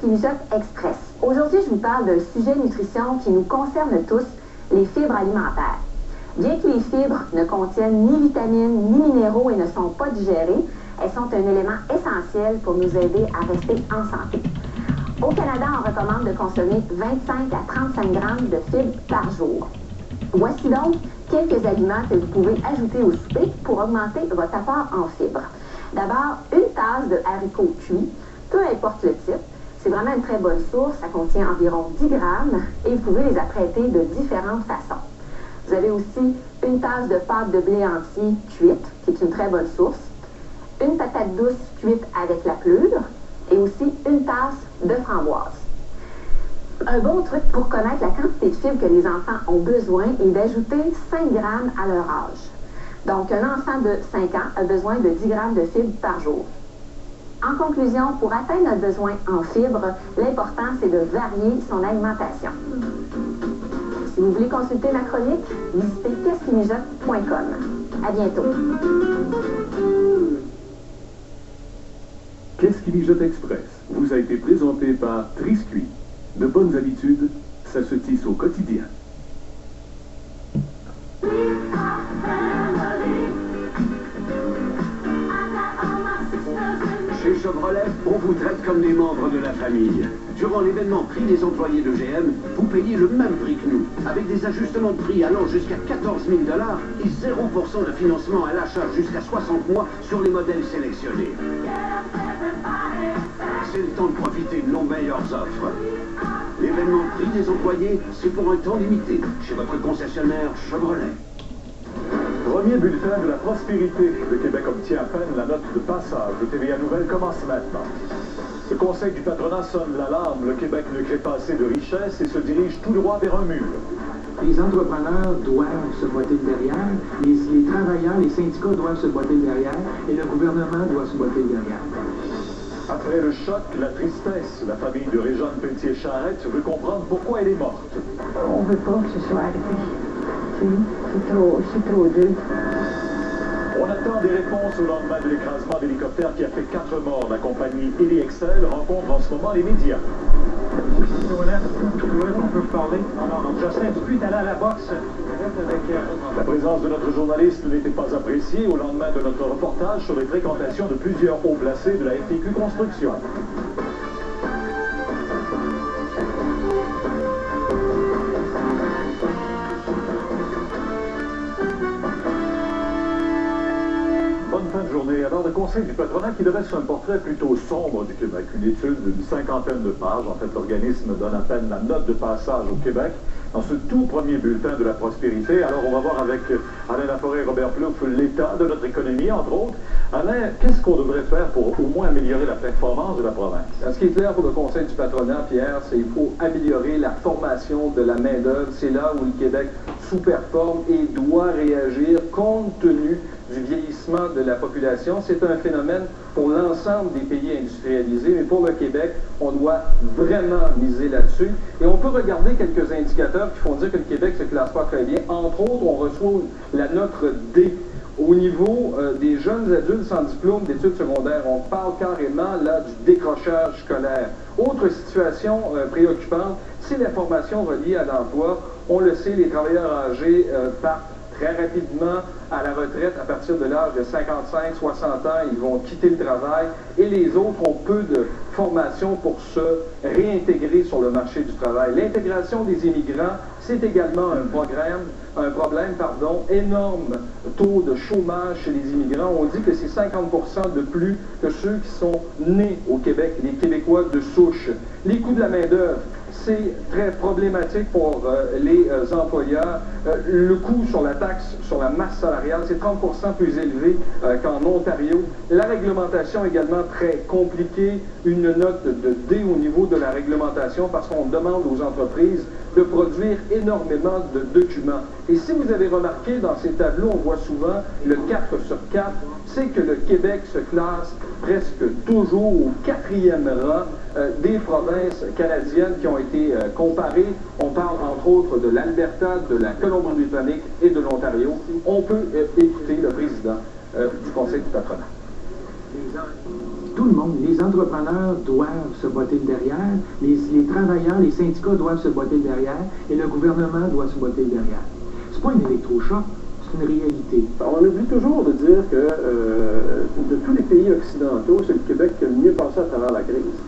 Mijote Express. Aujourd'hui, je vous parle d'un sujet nutrition qui nous concerne tous, les fibres alimentaires. Bien que les fibres ne contiennent ni vitamines ni minéraux et ne sont pas digérées, elles sont un élément essentiel pour nous aider à rester en santé. Au Canada, on recommande de consommer 25 à 35 grammes de fibres par jour. Voici donc quelques aliments que vous pouvez ajouter au souper pour augmenter votre apport en fibres. D'abord, une tasse de haricots cuits, peu importe le type. C'est vraiment une très bonne source, ça contient environ 10 grammes et vous pouvez les apprêter de différentes façons. Vous avez aussi une tasse de pâte de blé entier cuite, qui est une très bonne source, une patate douce cuite avec la pelure et aussi une tasse de framboise. Un bon truc pour connaître la quantité de fibres que les enfants ont besoin est d'ajouter 5 grammes à leur âge. Donc, un enfant de 5 ans a besoin de 10 grammes de fibres par jour. En conclusion, pour atteindre notre besoin en fibres, l'important, c'est de varier son alimentation. Si vous voulez consulter ma chronique, visitez qu'est-ce-qui-mijote.com. À bientôt. Qu'est-ce qui mijote Express vous a été présenté par Triscuit. De bonnes habitudes, ça se tisse au quotidien. Chez Chevrolet, on vous traite comme des membres de la famille. Durant l'événement prix des employés de GM, vous payez le même prix que nous, avec des ajustements de prix allant jusqu'à 14 000 $ et 0% de financement à l'achat jusqu'à 60 mois sur les modèles sélectionnés. C'est le temps de profiter de nos meilleures offres. L'événement prix des employés, c'est pour un temps limité, chez votre concessionnaire Chevrolet. Premier bulletin de la prospérité. Le Québec obtient à peine la note de passage. Le TVA Nouvelle commence maintenant. Le Conseil du patronat sonne l'alarme. Le Québec ne crée pas assez de richesse et se dirige tout droit vers un mur. Les entrepreneurs doivent se botter derrière, les travailleurs, les syndicats doivent se botter derrière et le gouvernement doit se botter derrière. Après le choc, la tristesse, la famille de Réjeanne Pelletier-Charette veut comprendre pourquoi elle est morte. On veut pas que ce soit arrivé. C'est trop dur. On attend des réponses au lendemain de l'écrasement d'hélicoptère qui a fait 4 morts. La compagnie Heli-Excel rencontre en ce moment les médias. On peut parler. Non, Jocelyn Dupuis est allé à la boxe. La présence de notre journaliste n'était pas appréciée au lendemain de notre reportage sur les fréquentations de plusieurs hauts placés de la FTQ Construction. Bonne fin de journée. Alors, le Conseil du patronat qui dresse un portrait plutôt sombre du Québec. Une étude d'une 50aine de pages. En fait, l'organisme donne à peine la note de passage au Québec dans ce tout premier bulletin de la prospérité. Alors, on va voir avec Alain Laforêt et Robert Plouffe l'état de notre économie, entre autres. Alain, qu'est-ce qu'on devrait faire pour au moins améliorer la performance de la province? Ce qui est clair pour le Conseil du patronat, Pierre, c'est qu'il faut améliorer la formation de la main-d'œuvre. C'est là où le Québec sous-performe et doit réagir compte tenu du vieillissement de la population. C'est un phénomène pour l'ensemble des pays industrialisés, mais pour le Québec, on doit vraiment miser là-dessus. Et on peut regarder quelques indicateurs qui font dire que le Québec ne se classe pas très bien. Entre autres, on reçoit la note D. Au niveau des jeunes adultes sans diplôme d'études secondaires, on parle carrément là du décrochage scolaire. Autre situation préoccupante, c'est la formation reliée à l'emploi. On le sait, les travailleurs âgés partent très rapidement à la retraite à partir de l'âge de 55, 60 ans, ils vont quitter le travail et les autres ont peu de formation pour se réintégrer sur le marché du travail. L'intégration des immigrants, c'est également un problème, énorme taux de chômage chez les immigrants. On dit que c'est 50% de plus que ceux qui sont nés au Québec, les Québécois de souche. Les coûts de la main-d'œuvre, c'est très problématique pour les employeurs. Le coût sur la taxe sur la masse salariale, c'est 30% plus élevé qu'en Ontario. La réglementation également très compliquée. Une note de D au niveau de la réglementation parce qu'on demande aux entreprises de produire énormément de documents. Et si vous avez remarqué dans ces tableaux, on voit souvent le 4 sur 4, c'est que le Québec se classe presque toujours au 4e rang des provinces canadiennes qui ont été comparées. On parle entre autres de l'Alberta, de la Colombie-Britannique et de l'Ontario. On peut écouter le président du Conseil du patronat. Tout le monde, les entrepreneurs doivent se botter le derrière, les travailleurs, les syndicats doivent se botter le derrière, et le gouvernement doit se botter le derrière. C'est pas une électrochoc, c'est une réalité. On oublie toujours de dire que de tous les pays occidentaux, c'est le Québec qui a le mieux passé à travers la crise.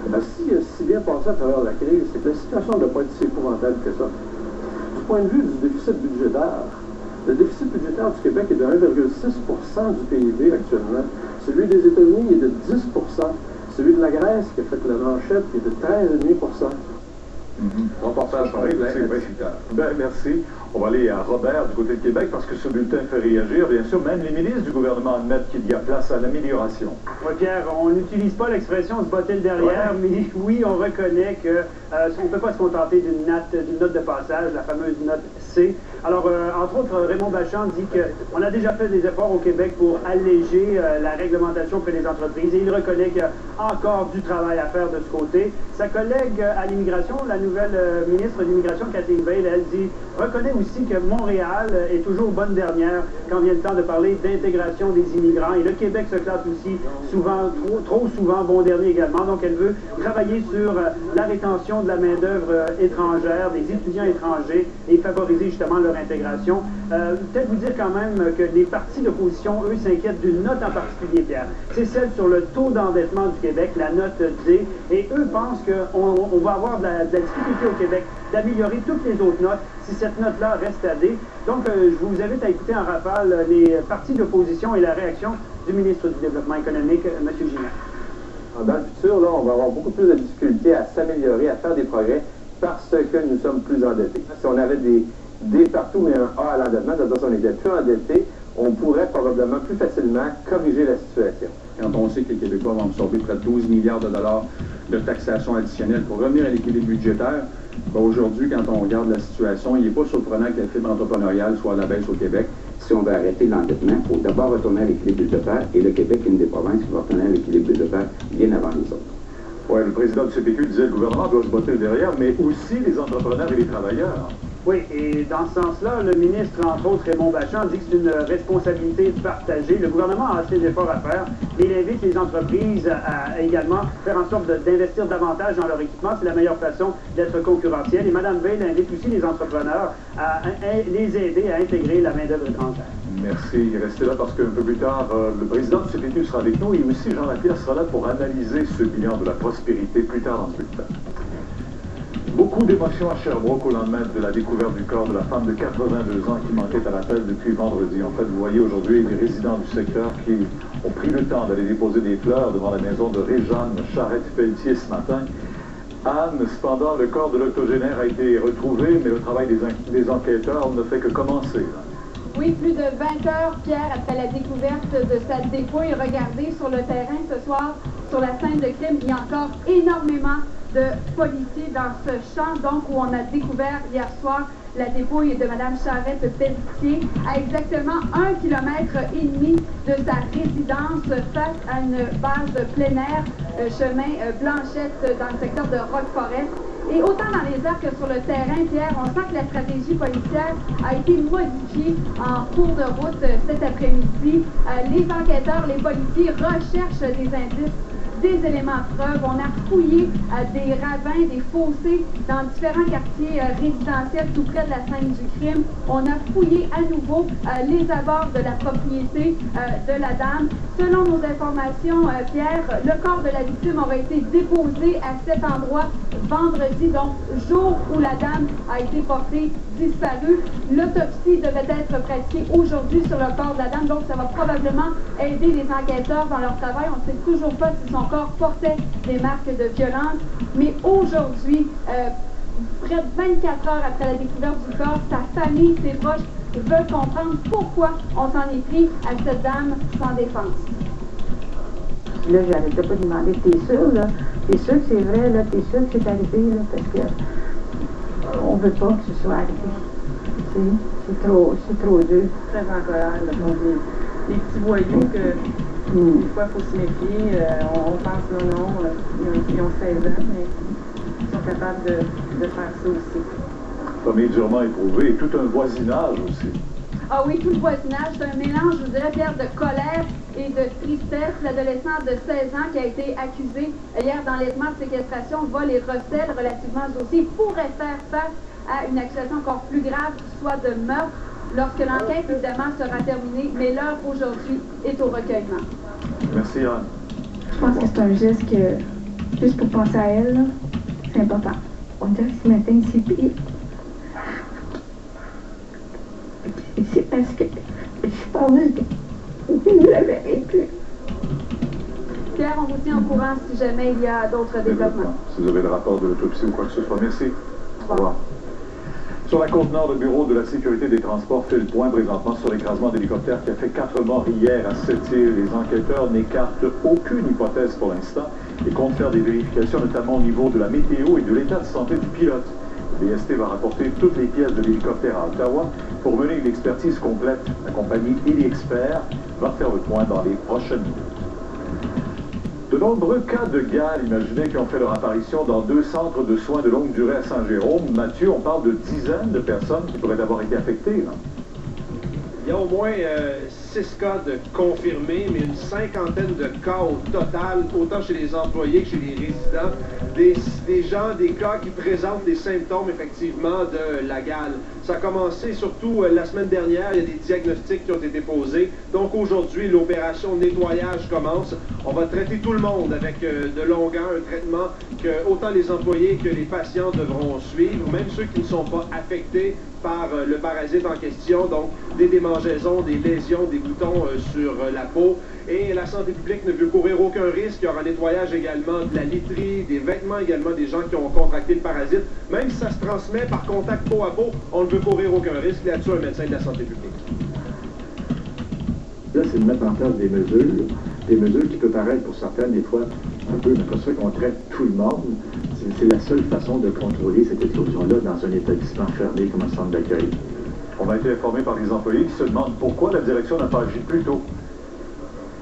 Ben, si si bien passé à travers la crise, c'est que la situation ne doit pas être si épouvantable que ça. Du point de vue du déficit budgétaire, le déficit budgétaire du Québec est de 1,6% du PIB actuellement. Celui des États-Unis est de 10%. Celui de la Grèce, qui a fait la manchette, est de 13,5%. Reportage par merci. On va aller à Robert du côté de Québec parce que ce bulletin fait réagir. Bien sûr, même les ministres du gouvernement admettent qu'il y a place à l'amélioration. Oui, Pierre, on n'utilise pas l'expression se botter le derrière, mais oui, on reconnaît que on ne peut pas se contenter d'une note de passage, la fameuse note C. Alors, entre autres, Raymond Bachand dit qu'on a déjà fait des efforts au Québec pour alléger la réglementation auprès des entreprises et il reconnaît qu'il y a encore du travail à faire de ce côté. Sa collègue à l'immigration, la nouvelle ministre de l'immigration, Kathleen Veil, elle dit, reconnaît aussi que Montréal est toujours bonne dernière quand vient le temps de parler d'intégration des immigrants. Et le Québec se classe aussi souvent, trop souvent bon dernier également. Donc, elle veut travailler sur la rétention de la main-d'œuvre étrangère, des étudiants étrangers et favoriser justement leur intégration. Peut-être vous dire quand même que les partis d'opposition, eux, s'inquiètent d'une note en particulier, Pierre. C'est celle sur le taux d'endettement du Québec, la note D. Et eux pensent qu'on va avoir de la difficulté au Québec d'améliorer toutes les autres notes si cette note-là reste à D. Donc, je vous invite à écouter en rafale les partis d'opposition et la réaction du ministre du Développement économique, M. Gignac. Dans le futur, là, on va avoir beaucoup plus de difficultés à s'améliorer, à faire des progrès, parce que nous sommes plus endettés. Si on avait des D partout, mais un A à l'endettement, c'est-à-dire si on était plus endetté, on pourrait probablement plus facilement corriger la situation. Quand on sait que les Québécois vont absorber près de 12 milliards de dollars de taxation additionnelle pour revenir à l'équilibre budgétaire, ben aujourd'hui, quand on regarde la situation, il n'est pas surprenant que la fibre entrepreneuriale soit à la baisse au Québec. Si on veut arrêter l'endettement, il faut d'abord retourner à l'équilibre budgétaire, et le Québec est une des provinces qui va retourner à l'équilibre budgétaire bien avant les autres. Oui, le président du CPQ disait que le gouvernement doit se botter le derrière, mais aussi les entrepreneurs et les travailleurs. Oui, et dans ce sens-là, le ministre, entre autres, Raymond Bachand, dit que c'est une responsabilité partagée. Le gouvernement a assez d'efforts à faire et il invite les entreprises à également faire en sorte d'investir davantage dans leur équipement. C'est la meilleure façon d'être concurrentiel. Et Mme Veil invite aussi les entrepreneurs à les aider à intégrer la main-d'œuvre étrangère. Merci. Restez là parce qu'un peu plus tard, le président du CPQ sera avec nous et aussi Jean Lapierre sera là pour analyser ce bilan de la prospérité plus tard dans ce bulletin. Beaucoup d'émotions à Sherbrooke au lendemain de la découverte du corps de la femme de 82 ans qui manquait à l'appel depuis vendredi. En fait, vous voyez aujourd'hui des résidents du secteur qui ont pris le temps d'aller déposer des fleurs devant la maison de Réjeanne Charette-Pelletier ce matin. Anne, cependant, le corps de l'octogénaire a été retrouvé, mais le travail des enquêteurs ne fait que commencer. Là. Oui, plus de 20 heures, Pierre, après la découverte de sa dépouille. Regardez sur le terrain ce soir, sur la scène de crime, il y a encore énormément de policiers dans ce champ, donc où on a découvert hier soir la dépouille de Mme Charette-Pelletier à exactement 1,5 km de sa résidence face à une base de plein air, chemin Blanchette dans le secteur de Rock-Forest. Et autant dans les airs que sur le terrain, Pierre, on sent que la stratégie policière a été modifiée en cours de route cet après-midi. Les enquêteurs, les policiers recherchent des indices, des éléments de preuve. On a fouillé des ravins, des fossés dans différents quartiers résidentiels tout près de la scène du crime. On a fouillé à nouveau les abords de la propriété de la dame. Selon nos informations, Pierre, le corps de la victime aurait été déposé à cet endroit vendredi, donc jour où la dame a été portée disparue. L'autopsie devait être pratiquée aujourd'hui sur le corps de la dame, donc ça va probablement aider les enquêteurs dans leur travail. On ne sait toujours pas si son corps portait des marques de violence, mais aujourd'hui, près de 24 heures après la découverte du corps, sa famille, ses proches veulent comprendre pourquoi on s'en est pris à cette dame sans défense. Là, j'arrêtais pas de demander, t'es sûr, là? T'es sûr que c'est vrai, là? T'es sûr que c'est arrivé, là? Parce que on veut pas que ce soit arrivé. C'est trop dur. Très en colère, là. Donc, les petits voyous que des fois, il faut se méfier. On pense non, ils ont 16 ans, mais ils sont capables de faire ça aussi. Famille durement éprouvée et tout un voisinage aussi. Ah oui, tout le voisinage, c'est un mélange, je vous dirais, Pierre, de colère et de tristesse. L'adolescent de 16 ans qui a été accusé hier d'enlèvement, de séquestration, vol et recel relativement au dossier, pourrait faire face à une accusation encore plus grave, soit de meurtre, lorsque l'enquête, évidemment, sera terminée. Mais l'heure, aujourd'hui, est au recueillement. Merci, Anne. Je pense que c'est un geste que, juste pour penser à elle, là, c'est important. On dirait que ce matin, c'est parce que je pense que vous l'avez vécu. Pierre, on vous tient au courant si jamais il y a d'autres développements. Si vous avez le rapport de l'autopsie ou quoi que ce soit. Merci. Au revoir. Sur la Côte-Nord, le Bureau de la sécurité des transports fait le point présentement sur l'écrasement d'hélicoptère qui a fait 4 morts hier à Sept-Îles. Les enquêteurs n'écartent aucune hypothèse pour l'instant et comptent faire des vérifications, notamment au niveau de la météo et de l'état de santé du pilote. Le BST va rapporter toutes les pièces de l'hélicoptère à Ottawa pour mener une expertise complète. La compagnie Heli-Expert va faire le point dans les prochaines minutes. De nombreux cas de gale imaginés qui ont fait leur apparition dans 2 centres de soins de longue durée à Saint-Jérôme. Mathieu, on parle de dizaines de personnes qui pourraient avoir été affectées. Là. Il y a au moins 6 cas de confirmés, mais une 50aine de cas au total, autant chez les employés que chez les résidents. Des gens, des cas qui présentent des symptômes, effectivement, de la gale. Ça a commencé surtout la semaine dernière, il y a des diagnostics qui ont été posés. Donc aujourd'hui, l'opération nettoyage commence. On va traiter tout le monde avec de longueur, un traitement que autant les employés que les patients devront suivre, même ceux qui ne sont pas affectés par le parasite en question, donc des démangeaisons, des lésions, des boutons sur la peau. Et la santé publique ne veut courir aucun risque. Il y aura un nettoyage également de la literie, des vêtements également des gens qui ont contracté le parasite. Même si ça se transmet par contact peau à peau, on ne veut courir aucun risque. Là-dessus, un médecin de la santé publique. Là, c'est de mettre en place des mesures qui peuvent paraître pour certaines, des fois, un peu, mais pas sûr qu'on traite tout le monde. C'est la seule façon de contrôler cette éclosion-là dans un établissement fermé comme un centre d'accueil. On a été informé par les employés qui se demandent pourquoi la direction n'a pas agi plus tôt.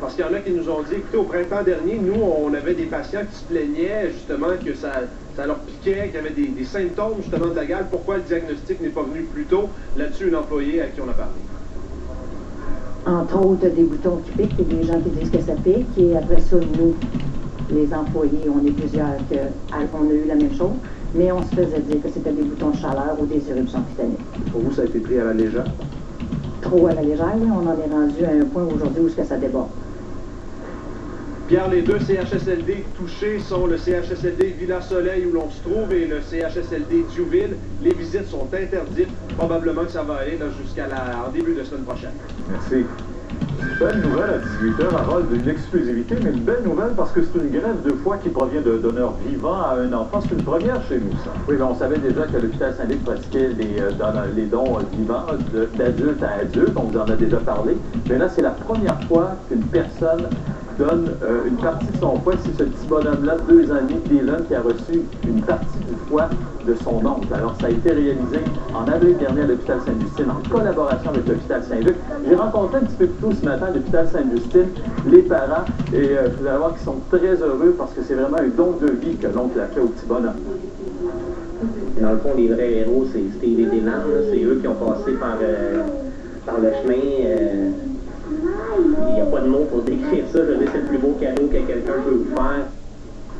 Parce qu'il y en a qui nous ont dit, écoutez, au printemps dernier, nous, on avait des patients qui se plaignaient justement que ça leur piquait, qu'il y avait des symptômes justement de la gale. Pourquoi le diagnostic n'est pas venu plus tôt? Là-dessus, une employée à qui on a parlé. Entre autres, des boutons qui piquent, il y a des gens qui disent que ça pique, et après ça, nous, les employés, on est plusieurs qu'on a eu la même chose, mais on se faisait dire que c'était des boutons de chaleur ou des éruptions cutanées. Pour vous, ça a été pris à la légère? Trop à la légère, là. On en est rendu à un point aujourd'hui où ça déborde. Pierre, les 2 CHSLD touchés sont le CHSLD Villa-Soleil où l'on se trouve et le CHSLD Diouville. Les visites sont interdites. Probablement que ça va aller en début de semaine prochaine. Merci. Belle nouvelle à 18h, Harold, d'une exclusivité, mais une belle nouvelle parce que c'est une greffe de foie qui provient de donneurs vivants à un enfant. C'est une première chez nous, ça. Oui, mais on savait déjà que l'hôpital Saint-Luc pratiquait les dons vivants d'adulte à adulte, on vous en a déjà parlé. Mais là, c'est la première fois qu'une personne donne une partie de son foie. C'est ce petit bonhomme-là, 2 ans et demi, Dylan, qui a reçu une partie du foie de son oncle. Alors, ça a été réalisé en avril dernier à l'hôpital Sainte-Justine en collaboration avec l'hôpital Saint-Luc. J'ai rencontré un petit peu plus tôt ce matin à l'hôpital Sainte-Justine les parents et vous allez voir qu'ils sont très heureux parce que c'est vraiment un don de vie que l'oncle a fait au petit bonhomme. Dans le fond, les vrais héros, c'est Steve et Dylan. C'est eux qui ont passé par le chemin. Il n'y a pas de mots pour décrire ça. Je veux dire, c'est le plus beau cadeau que quelqu'un peut vous faire.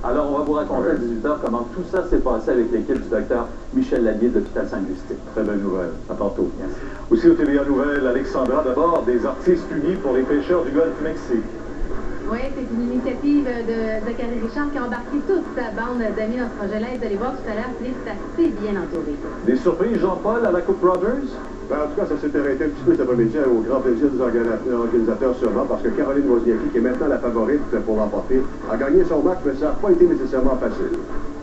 Alors, on va vous raconter à 18h comment tout ça s'est passé avec l'équipe du docteur Michel Lallier de l'hôpital Sainte-Justine. Très belle nouvelle. À tantôt. Merci. Aussi au TVA Nouvelles, Alexandra, d'abord, des artistes unis pour les pêcheurs du Golfe Mexique. Oui, c'est une initiative de Zachary Richard qui a embarqué toute sa bande d'amis dans ce projet-là. Vous allez voir tout à l'heure, c'est assez bien entouré. Des surprises, Jean-Paul, à la Coupe Brothers? Ben, en tout cas, ça s'est arrêté un petit peu cet après-midi au grand plaisir des organisateurs sûrement, parce que Caroline Wozniacki, qui est maintenant la favorite pour l'emporter, a gagné son match, mais ça n'a pas été nécessairement facile.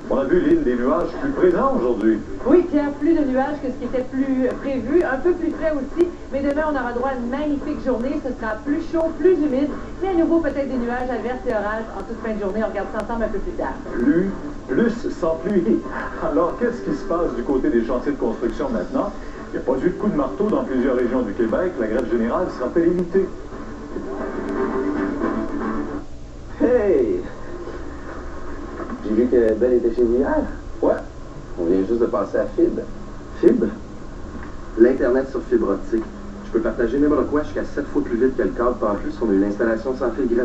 On a vu l'île des nuages plus présent aujourd'hui. Oui, Pierre, plus de nuages que ce qui était plus prévu, un peu plus frais aussi, mais demain on aura droit à une magnifique journée, ce sera plus chaud, plus humide, mais à nouveau peut-être des nuages, averses et orages en toute fin de journée, on regarde ça ensemble un peu plus tard. Plus sans pluie. Alors, qu'est-ce qui se passe du côté des chantiers de construction maintenant? Il n'y a pas eu de coup de marteau dans plusieurs régions du Québec, la grève générale sera fait limitée. Hey! J'ai vu que Belle était chez vous hier. Ouais. On vient juste de passer à Fibre. Fibre? L'Internet sur fibre optique. Je peux partager n'importe quoi jusqu'à 7 fois plus vite que le câble par plus. On a eu l'installation sans fil gratuit.